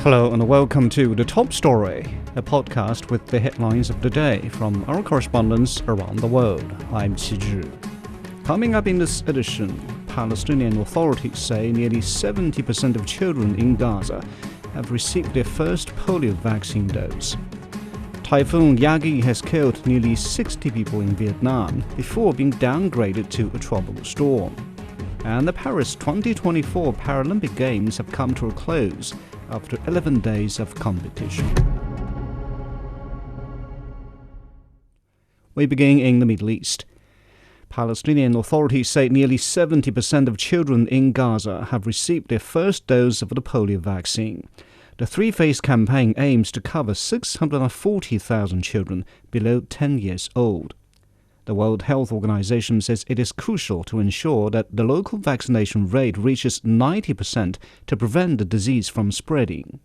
Hello and welcome to The Top Story, a podcast with the headlines of the day from our correspondents around the world. I'm Qi Zhi. Coming up in this edition, Palestinian authorities say nearly 70% of children in Gaza have received their first polio vaccine dose. Typhoon Yagi has killed nearly 60 people in Vietnam before being downgraded to a tropical storm. And the Paris 2024 Paralympic Games have come to a close after 11 days of competition. We begin in the Middle East. Palestinian authorities say nearly 70% of children in Gaza have received their first dose of the polio vaccine. The three-phase campaign aims to cover 640,000 children below 10 years old. The World Health Organization says it is crucial to ensure that the local vaccination rate reaches 90% to prevent the disease from spreading.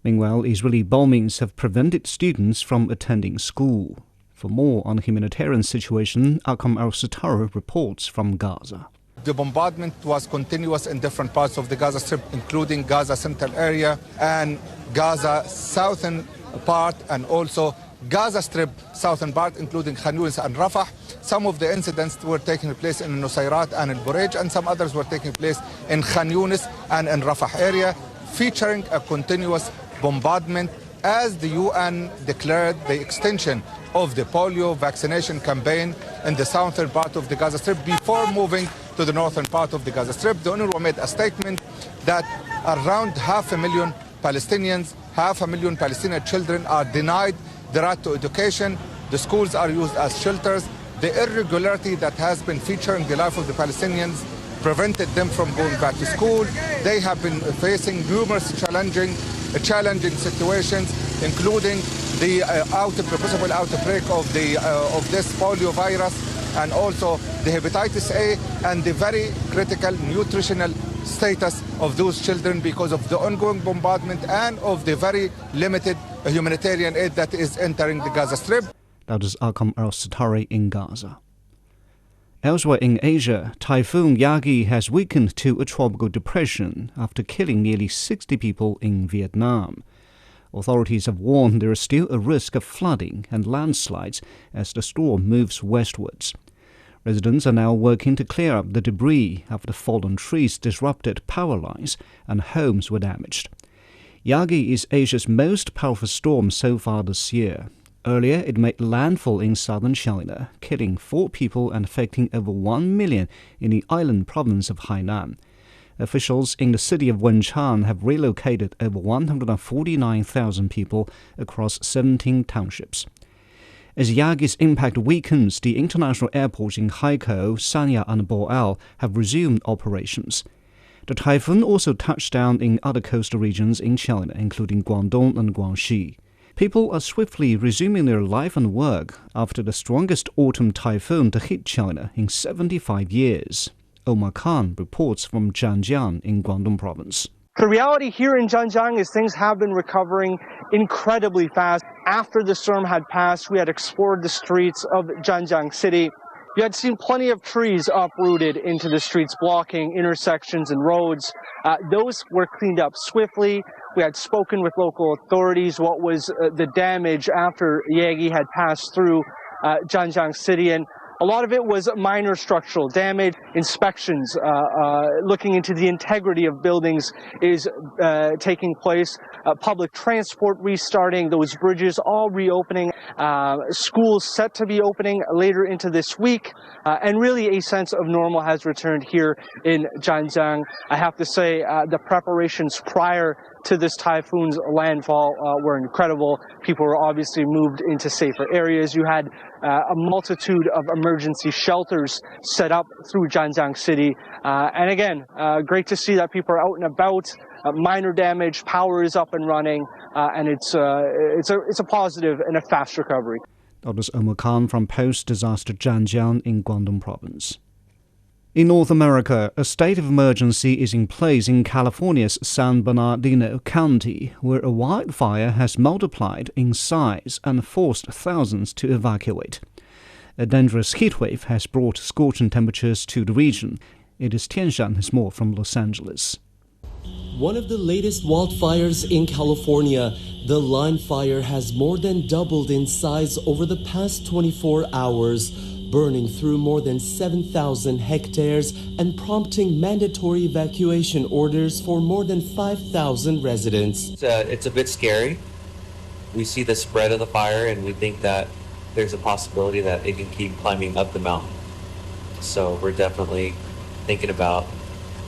Meanwhile, Israeli bombings have prevented students from attending school. For more on the humanitarian situation, Akram al-Sattar reports from Gaza. The bombardment was continuous in different parts of the Gaza Strip, including Gaza Central area and Gaza southern part, and also Gaza Strip southern part, including Khan Younis and Rafah. Some of the incidents were taking place in Nusayrat and in Burej, and some others were taking place in Khan Younis and in Rafah area, featuring a continuous bombardment as the UN declared the extension of the polio vaccination campaign in the southern part of the Gaza Strip before moving to the northern part of the Gaza Strip. The UNRWA made a statement that around 500,000 Palestinians, 500,000 Palestinian children are denied the right to education. The schools are used as shelters. The irregularity that has been featuring the life of the Palestinians prevented them from going back to school. They have been facing numerous challenging situations, including the possible outbreak of this polio virus, and also the hepatitis A, and the very critical nutritional status of those children because of the ongoing bombardment and of the very limited humanitarian aid that is entering the Gaza Strip. That is Akram al-Sattar in Gaza. Elsewhere in Asia, Typhoon Yagi has weakened to a tropical depression after killing nearly 60 people in Vietnam. Authorities have warned there is still a risk of flooding and landslides as the storm moves westwards. Residents are now working to clear up the debris after fallen trees disrupted power lines and homes were damaged. Yagi is Asia's most powerful storm so far this year. Earlier, it made landfall in southern China, killing 4 people and affecting over 1 million in the island province of Hainan. Officials in the city of Wenchang have relocated over 149,000 people across 17 townships. As Yagi's impact weakens, the international airports in Haikou, Sanya and Boao have resumed operations. The typhoon also touched down in other coastal regions in China, including Guangdong and Guangxi. People are swiftly resuming their life and work after the strongest autumn typhoon to hit China in 75 years. Omar Khan reports from Zhanjiang in Guangdong province. The reality here in Zhanjiang is things have been recovering incredibly fast. After the storm had passed, we had explored the streets of Zhanjiang city. You had seen plenty of trees uprooted into the streets, blocking intersections and roads. Those were cleaned up swiftly. We had spoken with local authorities what was the damage after Yagi had passed through Zhanjiang city, and a lot of it was minor structural damage. Inspections looking into the integrity of buildings is taking place. Public transport restarting, those bridges all reopening, schools set to be opening later into this week, and really a sense of normal has returned here in Zhanjiang. I have to say the preparations prior to this typhoon's landfall were incredible. People were obviously moved into safer areas. You had a multitude of emergency shelters set up through Zhanjiang city. And again, great to see that people are out and about. Minor damage, power is up and running, and it's a positive and a fast recovery. That was Omar Khan from post-disaster Zhanjiang in Guangdong province. In North America, a state of emergency is in place in California's San Bernardino County, where a wildfire has multiplied in size and forced thousands to evacuate. A dangerous heatwave has brought scorching temperatures to the region. It is Tianshan has more from Los Angeles. One of the latest wildfires in California, the line fire has more than doubled in size over the past 24 hours, burning through more than 7,000 hectares and prompting mandatory evacuation orders for more than 5,000 residents. It's a bit scary. We see the spread of the fire and we think that there's a possibility that it can keep climbing up the mountain. So we're definitely thinking about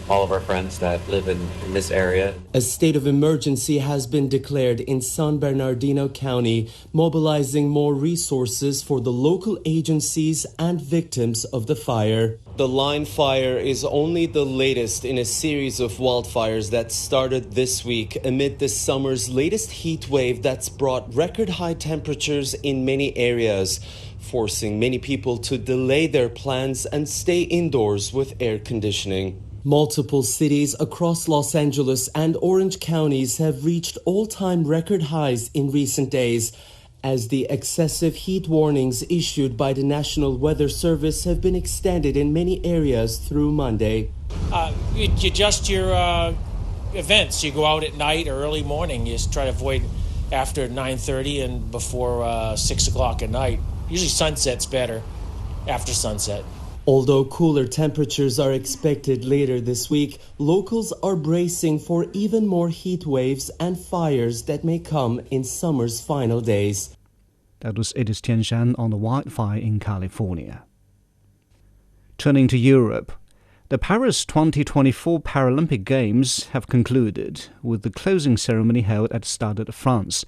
all of our friends that live in this area. A state of emergency has been declared in San Bernardino County, mobilizing more resources for the local agencies and victims of the fire. The line fire is only the latest in a series of wildfires that started this week amid this summer's latest heat wave that's brought record high temperatures in many areas, forcing many people to delay their plans and stay indoors with air conditioning. Multiple cities across Los Angeles and Orange counties have reached all-time record highs in recent days, as the excessive heat warnings issued by the National Weather Service have been extended in many areas through Monday. You adjust your events. You go out at night or early morning. You just try to avoid after 9:30 and before 6 o'clock at night. Usually sunset's better after sunset. Although cooler temperatures are expected later this week, locals are bracing for even more heat waves and fires that may come in summer's final days. That was Edith Tianshan on the wildfire in California. Turning to Europe, the Paris 2024 Paralympic Games have concluded, with the closing ceremony held at Stade de France.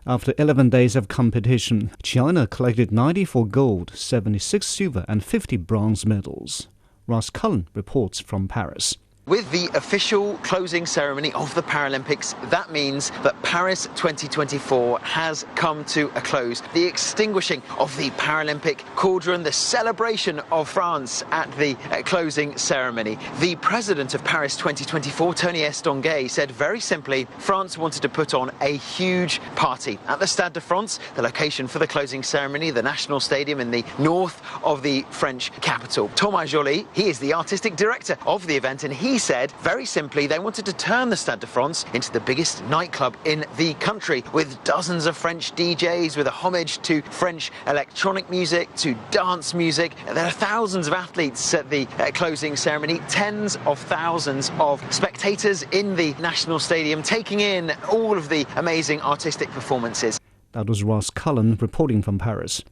After 11 days of competition, China collected 94 gold, 76 silver and 50 bronze medals. Ross Cullen reports from Paris. With the official closing ceremony of the Paralympics, that means that Paris 2024 has come to a close. The extinguishing of the Paralympic cauldron, the celebration of France at the closing ceremony. The president of Paris 2024, Tony Estanguet, said very simply, France wanted to put on a huge party at the Stade de France, the location for the closing ceremony, the national stadium in the north of the French capital. Thomas Joly, he is the artistic director of the event, and he said, very simply, they wanted to turn the Stade de France into the biggest nightclub in the country, with dozens of French DJs, with a homage to French electronic music, to dance music. There are thousands of athletes at the closing ceremony, tens of thousands of spectators in the national stadium, taking in all of the amazing artistic performances. That was Ross Cullen reporting from Paris.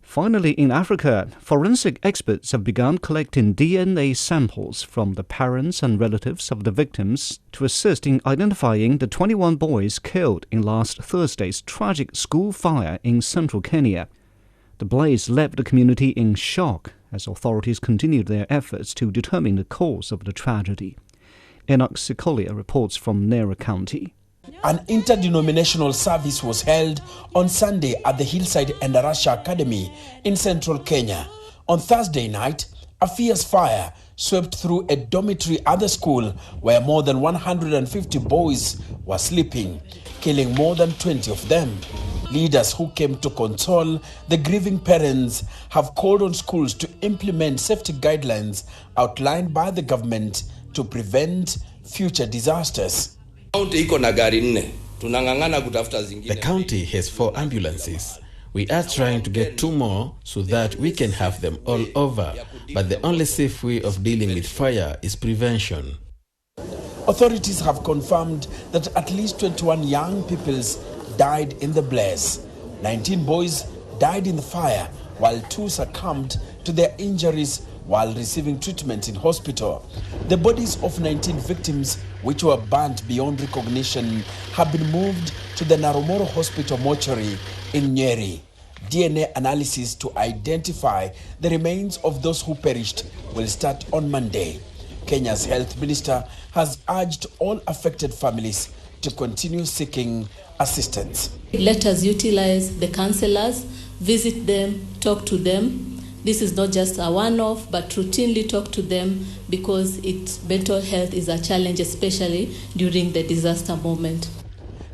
Finally, in Africa, forensic experts have begun collecting DNA samples from the parents and relatives of the victims to assist in identifying the 21 boys killed in last Thursday's tragic school fire in central Kenya. The blaze left the community in shock as authorities continued their efforts to determine the cause of the tragedy. Enoch Sikolia reports from Nera County. An interdenominational service was held on Sunday at the Hillside Endarasha Academy in central Kenya. On Thursday night, a fierce fire swept through a dormitory at the school where more than 150 boys were sleeping, killing more than 20 of them. Leaders who came to console the grieving parents have called on schools to implement safety guidelines outlined by the government to prevent future disasters. The county has 4 ambulances. We are trying to get 2 more so that we can have them all over. But the only safe way of dealing with fire is prevention. Authorities have confirmed that at least 21 young people died in the blaze. 19 boys died in the fire, while 2 succumbed to their injuries while receiving treatment in hospital. The bodies of 19 victims, which were burnt beyond recognition, have been moved to the Narumoro Hospital mortuary in Nyeri. DNA analysis to identify the remains of those who perished will start on Monday. Kenya's health minister has urged all affected families to continue seeking assistance. Let us utilize the counselors, visit them, talk to them. This is not just a one-off, but routinely talk to them because mental health is a challenge, especially during the disaster moment.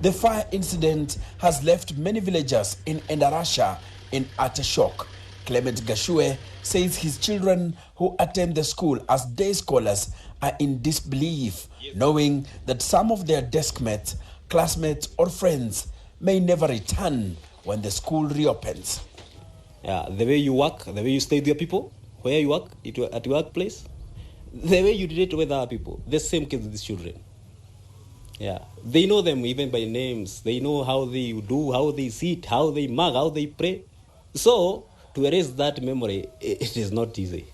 The fire incident has left many villagers in Endarasha in utter shock. Clement Gashue says his children who attend the school as day scholars are in disbelief, knowing that some of their desk mates, classmates or friends may never return when the school reopens. The way you work, the way you stay with your people, where you work, at your workplace, the way you relate with other people, the same case with these children. They know them even by names. They know how they do, how they sit, how they mug, how they pray. So, to erase that memory, it is not easy.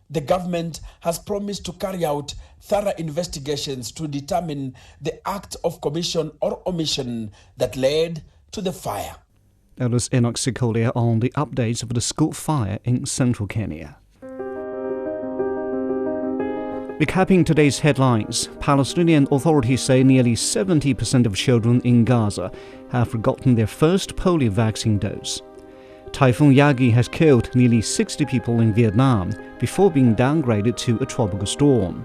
The government has promised to carry out thorough investigations to determine the act of commission or omission that led to the fire. That was Enoch Sikolia on the updates of the school fire in central Kenya. Recapping today's headlines, Palestinian authorities say nearly 70% of children in Gaza have gotten their first polio vaccine dose. Typhoon Yagi has killed nearly 60 people in Vietnam before being downgraded to a tropical storm.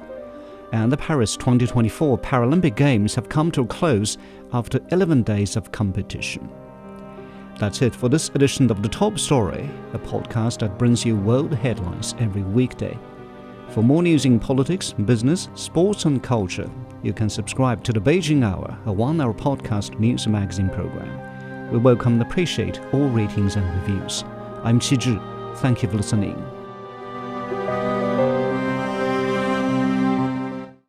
And the Paris 2024 Paralympic Games have come to a close after 11 days of competition. That's it for this edition of The Top Story, a podcast that brings you world headlines every weekday. For more news in politics, business, sports and culture, you can subscribe to the Beijing Hour, a one-hour podcast news magazine program. We welcome and appreciate all ratings and reviews. I'm Qi Zhi. Thank you for listening.